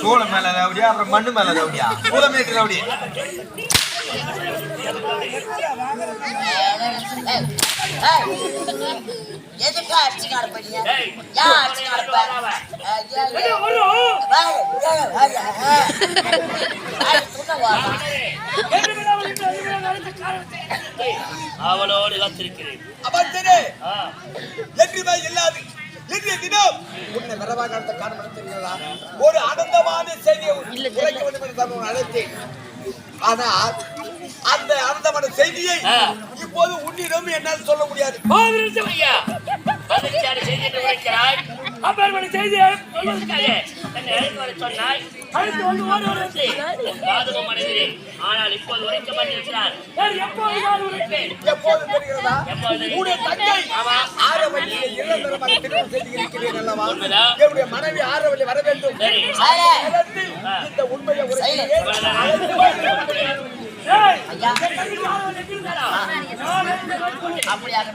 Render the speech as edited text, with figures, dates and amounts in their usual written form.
சூளை மேல ரவுடியா அப்புறம் மண்ணு மேல ரவுடியா சூளமேட்டு ரவுடி எதுக்கா அடிச்சுக்கார பண்ணீங்க அவளோடு காத்திருக்கிறேன் உன்னை விரவாக காணப்படுத்திருக்கிறதா ஒரு ஆனந்தமான செய்தியை உரைக்க வேண்டும் என்று அழைத்தேன். ஆனால் அந்த ஆனந்தமான செய்தியை இப்போது உன்னிடம் என்னால் சொல்ல முடியாது. ஆனால் இப்போது உரைக்க மாட்டிருக்கிறார். எப்போது தெரிகிறதா? உன்னுடைய தங்கை ஆரவல்லியை இளந்தரமாக திருமணம் செய்து இருக்கிறேன் அல்லவா? என்னுடைய மனைவி ஆரவல்லி வர வேண்டும். இந்த உண்மையை அப்படியாக